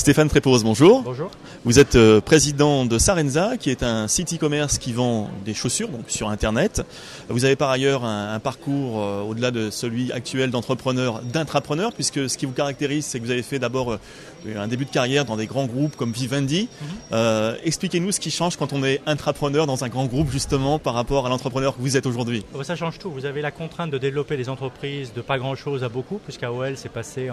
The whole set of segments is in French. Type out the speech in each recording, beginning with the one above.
Stéphane Trépose, bonjour. Bonjour. Vous êtes président de Sarenza, qui est un site e-commerce qui vend des chaussures donc sur Internet. Vous avez par ailleurs un parcours au-delà de celui actuel d'entrepreneur, d'intrapreneur, puisque ce qui vous caractérise, c'est que vous avez fait d'abord un début de carrière dans des grands groupes comme Vivendi. Expliquez-nous ce qui change quand on est intrapreneur dans un grand groupe, justement, par rapport à l'entrepreneur que vous êtes aujourd'hui. Ça change tout. Vous avez la contrainte de développer des entreprises de pas grand-chose à beaucoup, puisqu'AOL s'est passé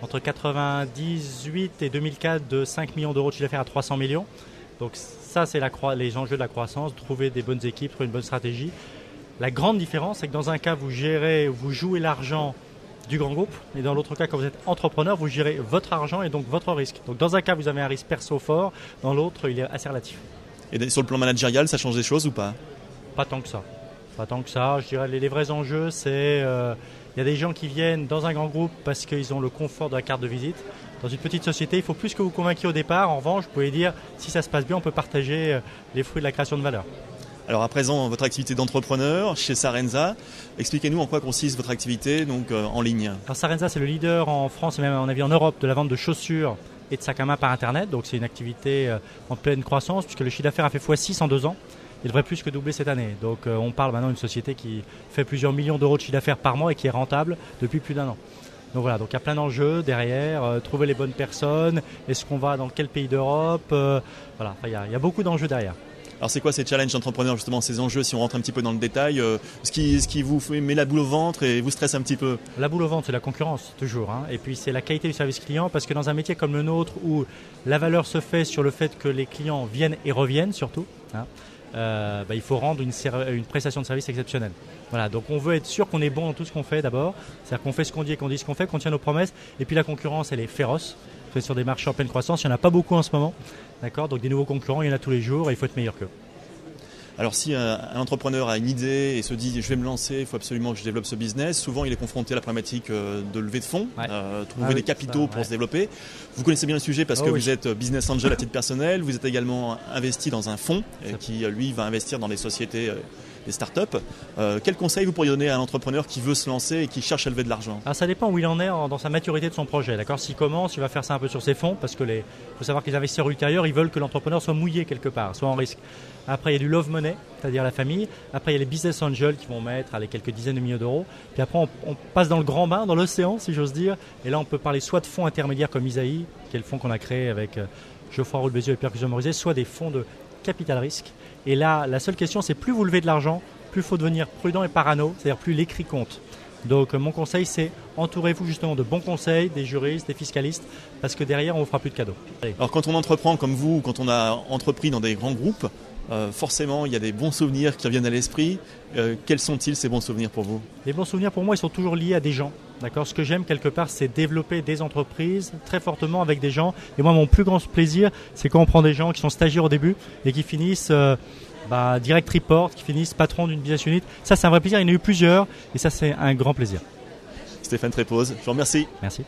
entre 98 et 2004 de 5 millions d'euros de chiffre d'affaires à 300 millions. Donc ça, c'est les enjeux de la croissance, trouver des bonnes équipes, trouver une bonne stratégie. La grande différence, c'est que dans un cas, vous jouez l'argent du grand groupe, et dans l'autre cas, quand vous êtes entrepreneur, vous gérez votre argent et donc votre risque. Donc dans un cas, vous avez un risque perso fort, dans l'autre, il est assez relatif. Et sur le plan managérial, ça change des choses ou pas ? Pas tant que ça. Pas tant que ça. Je dirais les vrais enjeux, c'est il y a des gens qui viennent dans un grand groupe parce qu'ils ont le confort de la carte de visite. Dans une petite société, il faut plus que vous convainquiez au départ. En revanche, vous pouvez dire, si ça se passe bien, on peut partager les fruits de la création de valeur. Alors à présent, votre activité d'entrepreneur chez Sarenza, expliquez-nous en quoi consiste votre activité donc, en ligne. Alors Sarenza, c'est le leader en France et même à mon avis en Europe de la vente de chaussures et de sacs à main par Internet. Donc c'est une activité en pleine croissance puisque le chiffre d'affaires a fait x6 en 2 ans. Il devrait plus que doubler cette année. Donc on parle maintenant d'une société qui fait plusieurs millions d'euros de chiffre d'affaires par mois et qui est rentable depuis plus d'1 an. Donc voilà, donc il y a plein d'enjeux derrière, trouver les bonnes personnes, est-ce qu'on va dans quel pays d'Europe, voilà, il y a beaucoup d'enjeux derrière. Alors c'est quoi ces challenges d'entrepreneurs, justement, ces enjeux, si on rentre un petit peu dans le détail, ce qui vous met la boule au ventre et vous stresse un petit peu? La boule au ventre, c'est la concurrence, toujours. Et puis c'est la qualité du service client, parce que dans un métier comme le nôtre, où la valeur se fait sur le fait que les clients viennent et reviennent surtout, il faut rendre une prestation de service exceptionnelle. Voilà, donc on veut être sûr qu'on est bon dans tout ce qu'on fait d'abord, c'est-à-dire qu'on fait ce qu'on dit et qu'on dit ce qu'on fait, qu'on tient nos promesses, et puis la concurrence, elle est féroce. Sur des marchés en pleine croissance, il n'y en a pas beaucoup en ce moment. D'accord, donc des nouveaux concurrents, il y en a tous les jours et il faut être meilleur qu'eux. Alors si un entrepreneur a une idée et se dit je vais me lancer, il faut absolument que je développe ce business, souvent il est confronté à la problématique de lever de fonds, trouver des capitaux pour se développer. Vous connaissez bien le sujet parce que vous êtes business angel à titre personnel, vous êtes également investi dans un fonds qui lui va investir dans des sociétés, des startups. Quel conseil vous pourriez donner à un entrepreneur qui veut se lancer et qui cherche à lever de l'argent? Alors ça dépend où il en est dans sa maturité de son projet. D'accord, s'il commence, il va faire ça un peu sur ses fonds parce que faut savoir que les investisseurs ultérieurs, ils veulent que l'entrepreneur soit mouillé quelque part, soit en risque. Après, il y a du love money, c'est-à-dire la famille. Après, il y a les business angels qui vont mettre quelques dizaines de millions d'euros. Puis après, on passe dans le grand bain, dans l'océan, si j'ose dire. Et là, on peut parler soit de fonds intermédiaires comme Isaïe, qui est le fonds qu'on a créé avec Geoffroy Roux de Bézieux et Pierre Cuisot-Morizet, soit des fonds de capital risque. Et là, la seule question, c'est plus vous levez de l'argent, plus il faut devenir prudent et parano, c'est-à-dire plus l'écrit compte. Donc mon conseil, c'est entourez-vous justement de bons conseils, des juristes, des fiscalistes, parce que derrière, on ne vous fera plus de cadeaux. Allez. Alors quand on entreprend comme vous, quand on a entrepris dans des grands groupes, forcément, il y a des bons souvenirs qui reviennent à l'esprit. Quels sont-ils ces bons souvenirs pour vous? Les bons souvenirs, pour moi, ils sont toujours liés à des gens. D'accord, ce que j'aime quelque part, c'est développer des entreprises très fortement avec des gens. Et moi, mon plus grand plaisir, c'est quand on prend des gens qui sont stagiaires au début et qui finissent direct report, qui finissent patron d'une business unit. Ça, c'est un vrai plaisir. Il y en a eu plusieurs et ça, c'est un grand plaisir. Stéphane Trépose, je vous remercie. Merci.